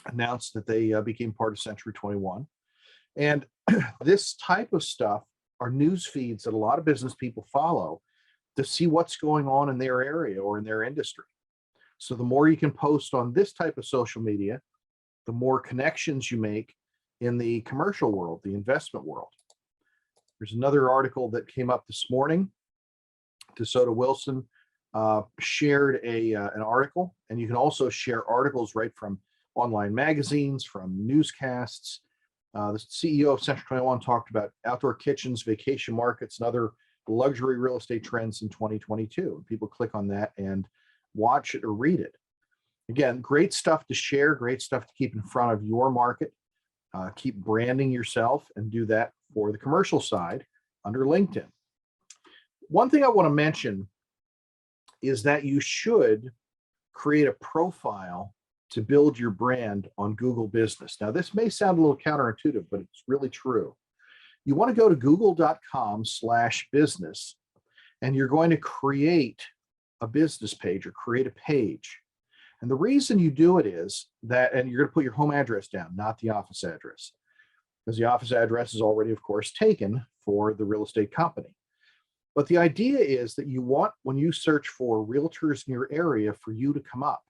announced that they became part of Century 21. And this type of stuff are news feeds that a lot of business people follow to see what's going on in their area or in their industry. So the more you can post on this type of social media, the more connections you make in the commercial world, the investment world. There's another article that came up this morning. DeSoto Wilson shared an article, and you can also share articles right from online magazines, from newscasts. The CEO of Century 21 talked about outdoor kitchens, vacation markets, and other luxury real estate trends in 2022. People click on that and watch it or read it. Again, great stuff to share, great stuff to keep in front of your market. Keep branding yourself and do that for the commercial side under LinkedIn. One thing I want to mention is that you should create a profile to build your brand on Google Business. Now, this may sound a little counterintuitive, but it's really true. You want to go to google.com/business, and you're going to create a business page or create a page. And the reason you do it is that, and you're going to put your home address down, not the office address, because the office address is already, of course, taken for the real estate company. But the idea is that you want, when you search for realtors in your area, for you to come up.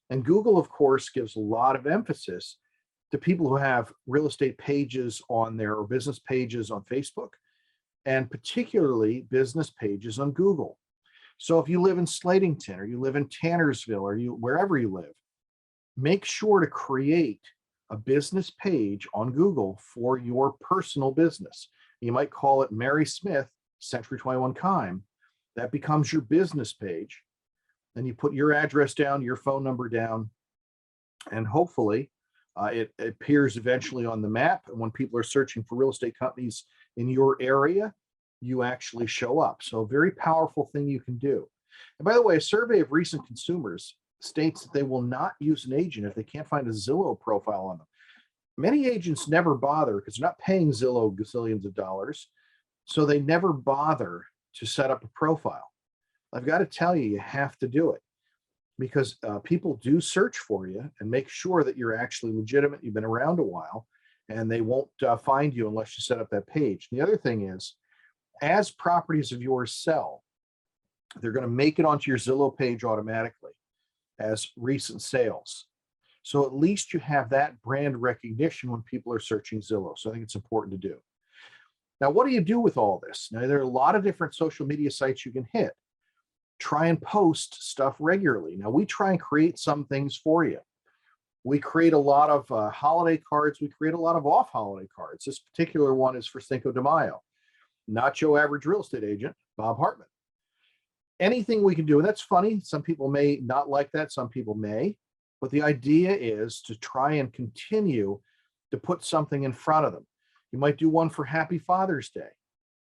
And Google, of course, gives a lot of emphasis to people who have real estate pages on there or business pages on Facebook, and particularly business pages on Google. So if you live in Slatington or you live in Tannersville or wherever you live, make sure to create a business page on Google for your personal business. You might call it Mary Smith Century 21 Kime. That becomes your business page. Then you put your address down, your phone number down, and hopefully it appears eventually on the map. And when people are searching for real estate companies in your area, you actually show up. So a very powerful thing you can do. And by the way, a survey of recent consumers states that they will not use an agent if they can't find a Zillow profile on them. Many agents never bother because they're not paying Zillow gazillions of dollars. So they never bother to set up a profile. I've got to tell you, you have to do it, because people do search for you and make sure that you're actually legitimate, you've been around a while, and they won't find you unless you set up that page. The other thing is, as properties of yours sell, they're going to make it onto your Zillow page automatically as recent sales. So at least you have that brand recognition when people are searching Zillow. So I think it's important to do. Now, what do you do with all this? Now, there are a lot of different social media sites you can hit. Try and post stuff regularly. Now, we try and create some things for you. We create a lot of holiday cards. We create a lot of off-holiday cards. This particular one is for Cinco de Mayo. Not your average real estate agent, Bob Hartman. Anything we can do, and that's funny. Some people may not like that. Some people may. But the idea is to try and continue to put something in front of them. You might do one for Happy Father's Day.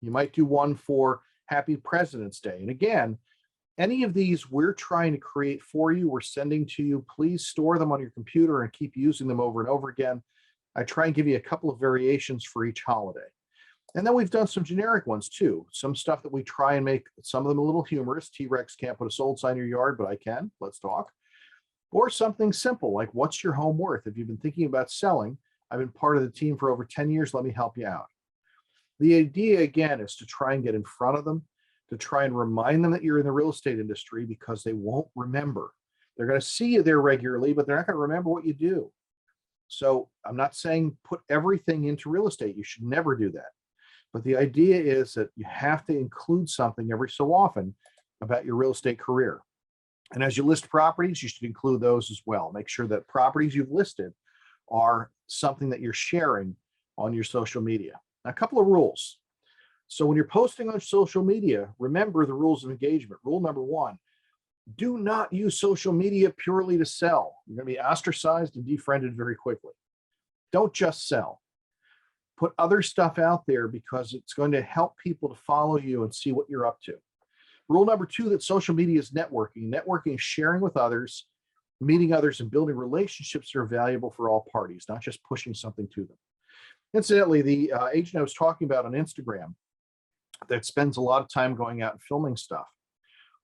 You might do one for Happy President's Day. And again, any of these we're trying to create for you, we're sending to you. Please store them on your computer and keep using them over and over again. I try and give you a couple of variations for each holiday. And then we've done some generic ones too. Some stuff that we try and make, some of them a little humorous. T-Rex can't put a sold sign in your yard, but I can. Let's talk. Or something simple like, what's your home worth? If you've been thinking about selling, I've been part of the team for over 10 years. Let me help you out. The idea, again, is to try and get in front of them, to try and remind them that you're in the real estate industry, because they won't remember. They're going to see you there regularly, but they're not going to remember what you do. So I'm not saying put everything into real estate. You should never do that. But the idea is that you have to include something every so often about your real estate career. And as you list properties, you should include those as well. Make sure that properties you've listed are something that you're sharing on your social media. Now, a couple of rules. So when you're posting on social media, remember the rules of engagement. Rule number one, do not use social media purely to sell. You're going to be ostracized and defriended very quickly. Don't just sell. Put other stuff out there because it's going to help people to follow you and see what you're up to. Rule number 2, that social media is networking. Networking is sharing with others, meeting others, and building relationships that are valuable for all parties, not just pushing something to them. Incidentally, the agent I was talking about on Instagram that spends a lot of time going out and filming stuff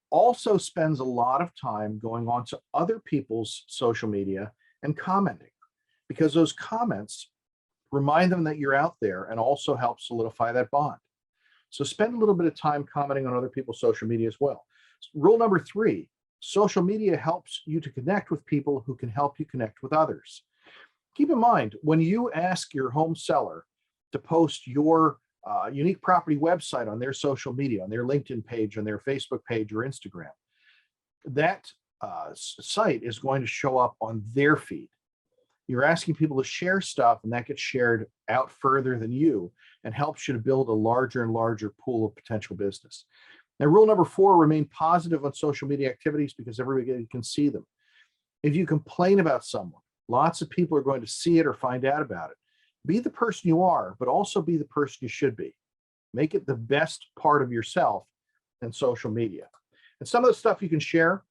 also spends a lot of time going on to other people's social media and commenting, because those comments remind them that you're out there and also help solidify that bond. So spend a little bit of time commenting on other people's social media as well. Rule number 3, social media helps you to connect with people who can help you connect with others. Keep in mind, when you ask your home seller to post your unique property website on their social media, on their LinkedIn page, on their Facebook page or Instagram, that site is going to show up on their feed. You're asking people to share stuff, and that gets shared out further than you and helps you to build a larger and larger pool of potential business. Now, rule number 4, remain positive on social media activities because everybody can see them. If you complain about someone, lots of people are going to see it or find out about it. Be the person you are, but also be the person you should be. Make it the best part of yourself in social media. And some of the stuff you can share,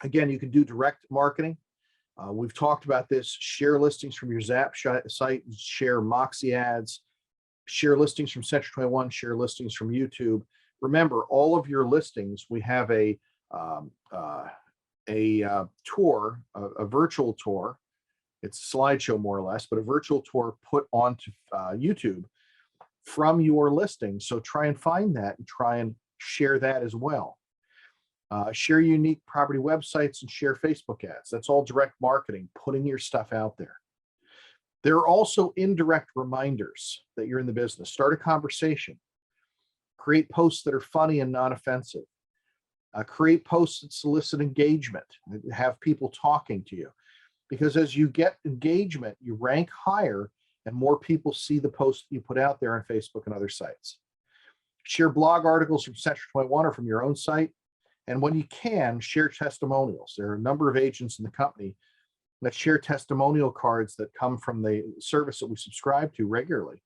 again, you can do direct marketing. We've talked about this. Share listings from your Zap site, share Moxie ads, share listings from Century 21, share listings from YouTube. Remember, all of your listings, we have a tour, a virtual tour. It's a slideshow more or less, but a virtual tour put onto YouTube from your listing. So try and find that and try and share that as well. Share unique property websites and share Facebook ads. That's all direct marketing, putting your stuff out there. There are also indirect reminders that you're in the business. Start a conversation. Create posts that are funny and non-offensive. Create posts that solicit engagement. Have people talking to you. Because as you get engagement, you rank higher and more people see the posts you put out there on Facebook and other sites. Share blog articles from Century 21 or from your own site. And when you can, share testimonials. There are a number of agents in the company that share testimonial cards that come from the service that we subscribe to regularly.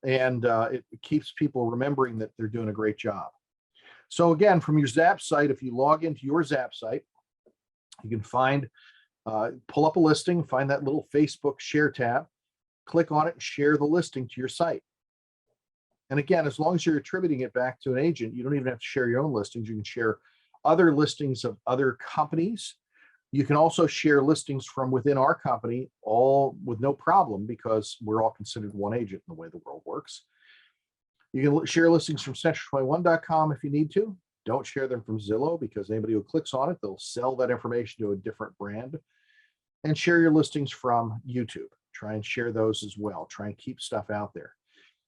And it keeps people remembering that they're doing a great job. So again, from your Zap site, if you log into your Zap site, you can find, pull up a listing, find that little Facebook share tab, click on it and share the listing to your site. And again, as long as you're attributing it back to an agent, you don't even have to share your own listings. You can share other listings of other companies. You can also share listings from within our company, all with no problem because we're all considered one agent in the way the world works. You can share listings from century21.com if you need to. Don't share them from Zillow because anybody who clicks on it, they'll sell that information to a different brand. And share your listings from YouTube. Try and share those as well. Try and keep stuff out there.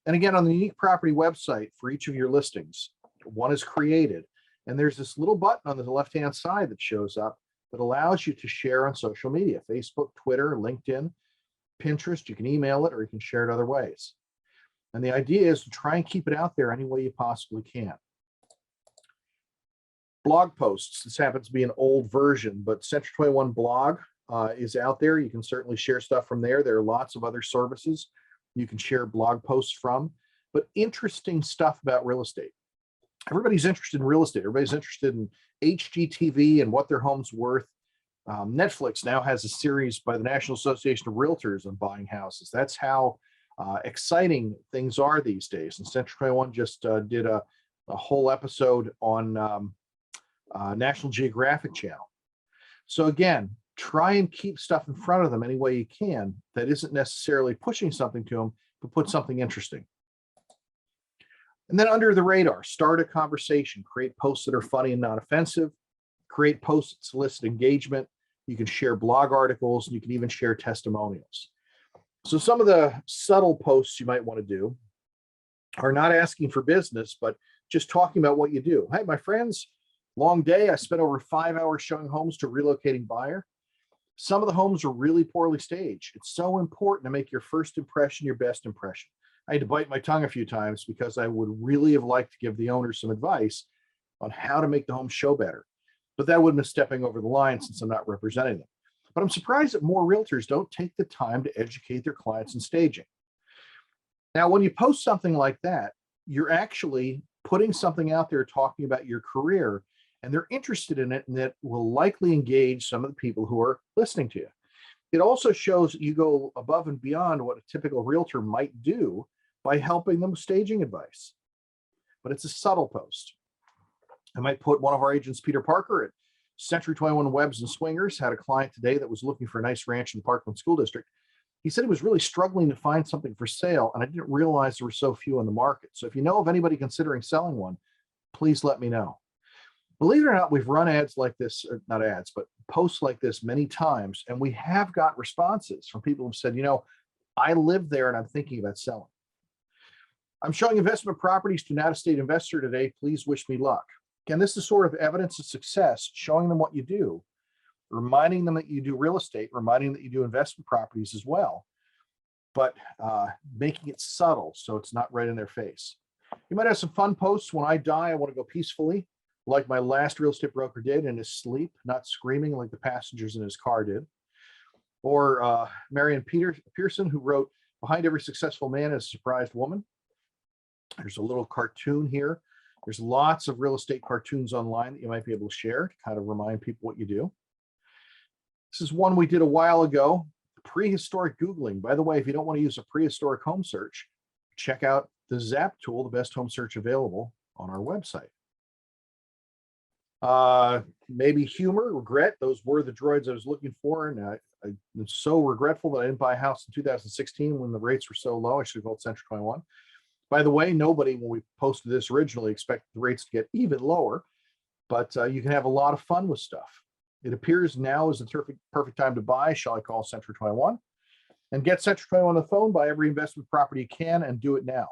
And again, on the unique property website for each of your listings, one is created. And there's this little button on the left-hand side that shows up that allows you to share on social media, Facebook, Twitter, LinkedIn, Pinterest. You can email it or you can share it other ways. And the idea is to try and keep it out there any way you possibly can. Blog posts. This happens to be an old version, but Century 21 blog is out there. You can certainly share stuff from there. There are lots of other services you can share blog posts from, but interesting stuff about real estate. Everybody's interested in real estate. Everybody's interested in HGTV and what their home's worth. Netflix now has a series by the National Association of Realtors on buying houses. That's how exciting things are these days. And Century 21 just did a whole episode on National Geographic Channel. So again, try and keep stuff in front of them any way you can that isn't necessarily pushing something to them, but put something interesting. And then under the radar, start a conversation, create posts that are funny and not offensive, create posts that solicit engagement. You can share blog articles, and you can even share testimonials. So some of the subtle posts you might want to do are not asking for business, but just talking about what you do. Hey, my friends, long day. I spent over 5 hours showing homes to a relocating buyer. Some of the homes are really poorly staged. It's so important to make your first impression your best impression. I had to bite my tongue a few times because I would really have liked to give the owner some advice on how to make the home show better. But that would have been stepping over the line since I'm not representing them. But I'm surprised that more realtors don't take the time to educate their clients in staging. Now, when you post something like that, you're actually putting something out there talking about your career, and they're interested in it, and that will likely engage some of the people who are listening to you. It also shows you go above and beyond what a typical realtor might do by helping them with staging advice. But it's a subtle post. I might put one of our agents, Peter Parker at Century 21 Webs and Swingers, had a client today that was looking for a nice ranch in the Parkland School District. He said he was really struggling to find something for sale, and I didn't realize there were so few on the market. So if you know of anybody considering selling one, please let me know. Believe it or not, we've run ads like this, not ads, but posts like this many times, and we have got responses from people who've said, I live there and I'm thinking about selling. I'm showing investment properties to an out-of-state investor today. Please wish me luck. Again, this is sort of evidence of success, showing them what you do, reminding them that you do real estate, reminding them that you do investment properties as well, but making it subtle so it's not right in their face. You might have some fun posts. When I die, I want to go peacefully, like my last real estate broker did in his sleep, not screaming like the passengers in his car did. Or Marion Pearson, who wrote, "Behind every successful man is a surprised woman." There's a little cartoon here. There's lots of real estate cartoons online that you might be able to share to kind of remind people what you do. This is one we did a while ago, prehistoric Googling. By the way, if you don't want to use a prehistoric home search, check out the Zap tool, the best home search available on our website. Maybe humor, regret. Those were the droids I was looking for. And I'm so regretful that I didn't buy a house in 2016 when the rates were so low. I should have called Century 21. By the way, nobody, when we posted this originally, expected the rates to get even lower, but you can have a lot of fun with stuff. It appears now is the perfect time to buy. Shall I call Century 21? And get Century 21 on the phone, buy every investment property you can, and do it now.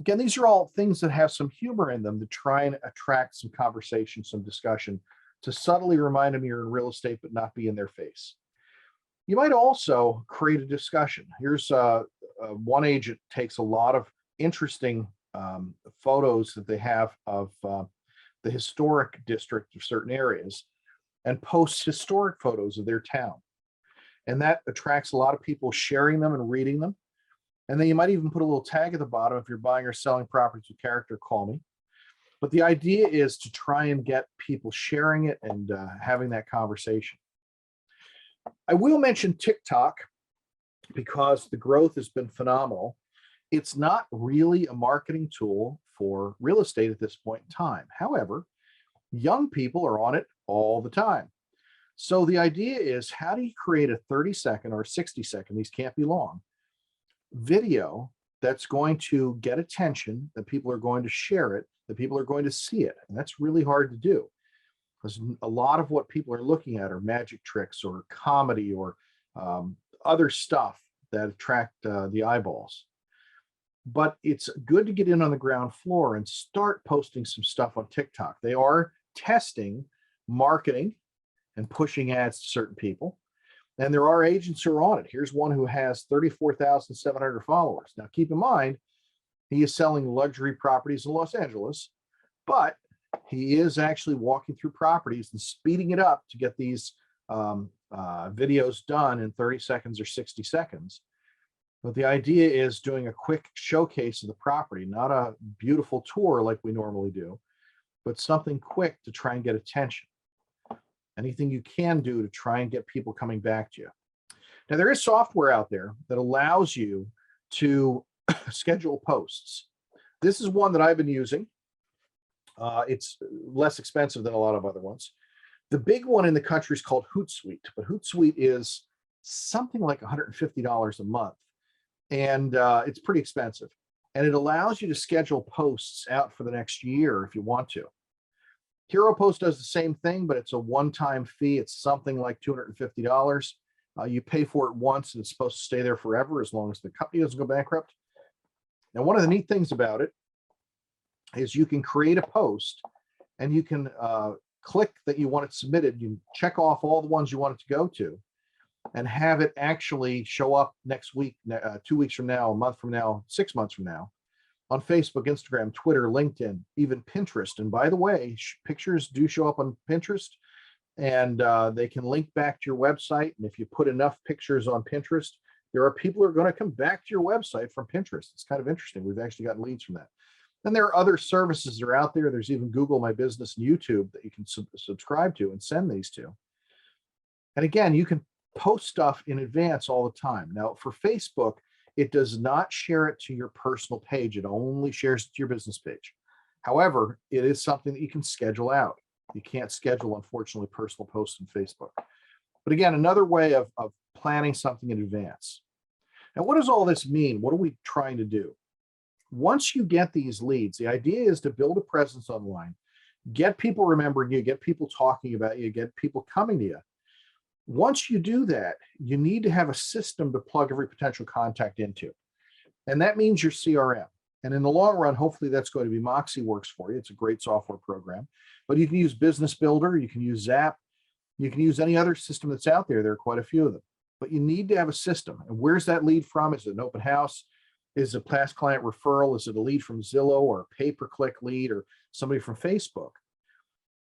Again, these are all things that have some humor in them to try and attract some conversation, some discussion, to subtly remind them you're in real estate, but not be in their face. You might also create a discussion. Here's one agent takes a lot of interesting photos that they have of the historic district of certain areas and posts historic photos of their town. And that attracts a lot of people sharing them and reading them. And then you might even put a little tag at the bottom: if you're buying or selling properties with character, call me. But the idea is to try and get people sharing it and having that conversation. I will mention TikTok because the growth has been phenomenal. It's not really a marketing tool for real estate at this point in time. However, young people are on it all the time. So the idea is, how do you create a 30-second or 60-second, these can't be long, video that's going to get attention, that people are going to share it, that people are going to see it? And that's really hard to do, because a lot of what people are looking at are magic tricks or comedy or other stuff that attract the eyeballs. But it's good to get in on the ground floor and start posting some stuff on TikTok. They are testing marketing and pushing ads to certain people. And there are agents who are on it. Here's one who has 34,700 followers. Now, keep in mind, he is selling luxury properties in Los Angeles, but he is actually walking through properties and speeding it up to get these videos done in 30 seconds or 60 seconds. But the idea is doing a quick showcase of the property, not a beautiful tour like we normally do, but something quick to try and get attention. Anything you can do to try and get people coming back to you. Now, there is software out there that allows you to schedule posts. This is one that I've been using. It's less expensive than a lot of other ones. The big one in the country is called Hootsuite, but Hootsuite is something like $150 a month. And it's pretty expensive. And it allows you to schedule posts out for the next year if you want to. Hero Post does the same thing, but it's a one-time fee. It's something like $250. You pay for it once, and it's supposed to stay there forever as long as the company doesn't go bankrupt. Now, one of the neat things about it is you can create a post, and you can click that you want it submitted. You can check off all the ones you want it to go to, and have it actually show up next week, 2 weeks from now, a month from now, 6 months from now, on Facebook, Instagram, Twitter, LinkedIn, even Pinterest. And by the way, pictures do show up on Pinterest, and they can link back to your website. And if you put enough pictures on Pinterest, there are people who are going to come back to your website from Pinterest. It's kind of interesting. We've actually gotten leads from that. Then there are other services that are out there. There's even Google My Business and YouTube that you can subscribe to and send these to. And again, you can post stuff in advance all the time. Now, for Facebook, it does not share it to your personal page. It only shares it to your business page. However, it is something that you can schedule out. You can't schedule, unfortunately, personal posts on Facebook. But again, another way of planning something in advance. Now, what does all this mean? What are we trying to do? Once you get these leads, the idea is to build a presence online, get people remembering you, get people talking about you, get people coming to you. Once you do that, you need to have a system to plug every potential contact into. And that means your CRM. And in the long run, hopefully that's going to be MoxieWorks for you. It's a great software program. But you can use Business Builder, you can use Zap, you can use any other system that's out there. There are quite a few of them. But you need to have a system. And where's that lead from? Is it an open house? Is it a past client referral? Is it a lead from Zillow or a pay-per-click lead or somebody from Facebook?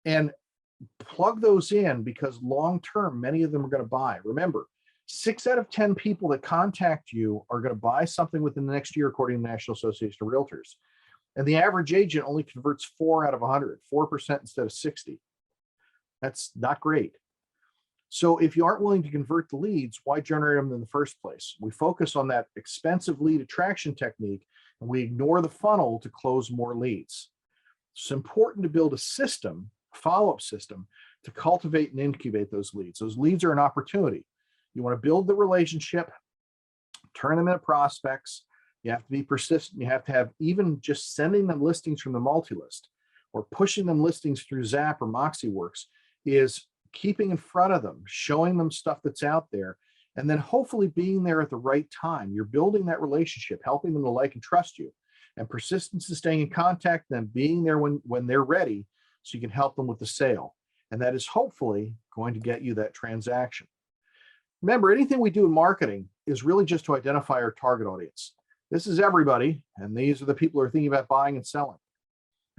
And plug those in, because long-term, many of them are going to buy. Remember, 6 out of 10 people that contact you are going to buy something within the next year, according to the National Association of Realtors. And the average agent only converts 4 out of 100, 4% instead of 60. That's not great. So if you aren't willing to convert the leads, why generate them in the first place? We focus on that expensive lead attraction technique, and we ignore the funnel to close more leads. It's important to build a system, follow-up system, to cultivate and incubate those leads. Those leads are an opportunity. You want to build the relationship, turn them into prospects. You have to be persistent. You have to have, even just sending them listings from the multi-list or pushing them listings through Zap or MoxieWorks is keeping in front of them, showing them stuff that's out there, and then hopefully being there at the right time. You're building that relationship, helping them to like and trust you. And persistence is staying in contact, then being there when they're ready, so you can help them with the sale. And that is hopefully going to get you that transaction. Remember, anything we do in marketing is really just to identify our target audience. This is everybody, and these are the people who are thinking about buying and selling.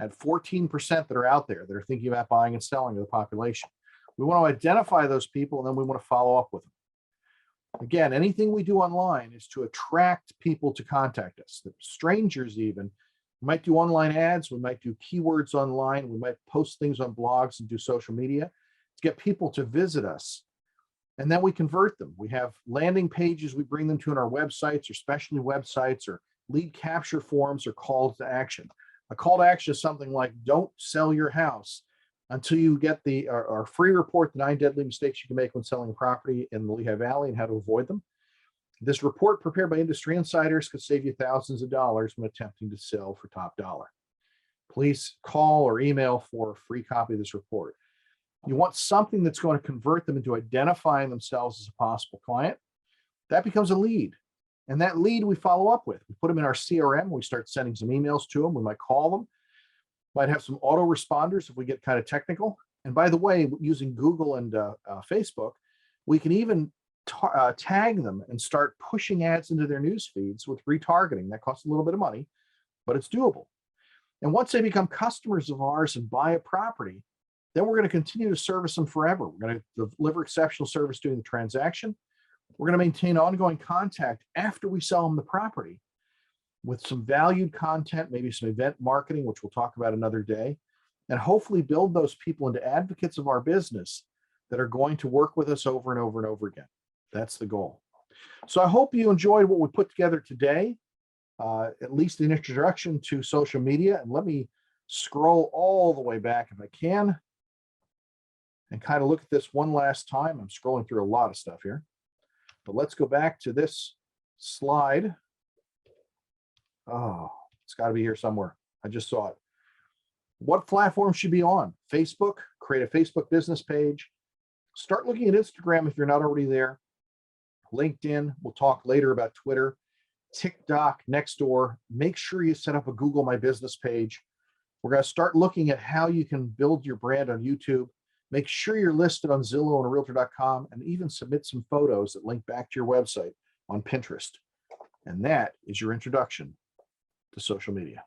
At 14% that are out there that are thinking about buying and selling of the population. We want to identify those people, and then we want to follow up with them. Again, anything we do online is to attract people to contact us, strangers even. We might do online ads, we might do keywords online, we might post things on blogs and do social media to get people to visit us. And then we convert them. We have landing pages we bring them to on our websites, or specialty websites, or lead capture forms, or calls to action. A call to action is something like, don't sell your house until you get our free report, the 9 deadly mistakes you can make when selling a property in the Lehigh Valley and how to avoid them. This report, prepared by industry insiders, could save you thousands of dollars when attempting to sell for top dollar. Please call or email for a free copy of this report. You want something that's going to convert them into identifying themselves as a possible client. That becomes a lead. And that lead we follow up with. We put them in our CRM. We start sending some emails to them. We might call them. Might have some autoresponders if we get kind of technical. And by the way, using Google and Facebook, we can even tag them and start pushing ads into their news feeds with retargeting. That costs a little bit of money, but it's doable. And once they become customers of ours and buy a property, then we're going to continue to service them forever. We're going to deliver exceptional service during the transaction. We're going to maintain ongoing contact after we sell them the property, with some valued content, maybe some event marketing, which we'll talk about another day, and hopefully build those people into advocates of our business that are going to work with us over and over and over again. That's the goal. So I hope you enjoyed what we put together today, at least an introduction to social media. And let me scroll all the way back if I can and kind of look at this one last time. I'm scrolling through a lot of stuff here, but let's go back to this slide. Oh, it's got to be here somewhere. I just saw it. What platform should be on? Facebook, create a Facebook business page. Start looking at Instagram if you're not already there. LinkedIn, we'll talk later about Twitter. TikTok, Nextdoor. Make sure you set up a Google My Business page. We're going to start looking at how you can build your brand on YouTube. Make sure you're listed on Zillow and Realtor.com, and even submit some photos that link back to your website on Pinterest. And that is your introduction to social media.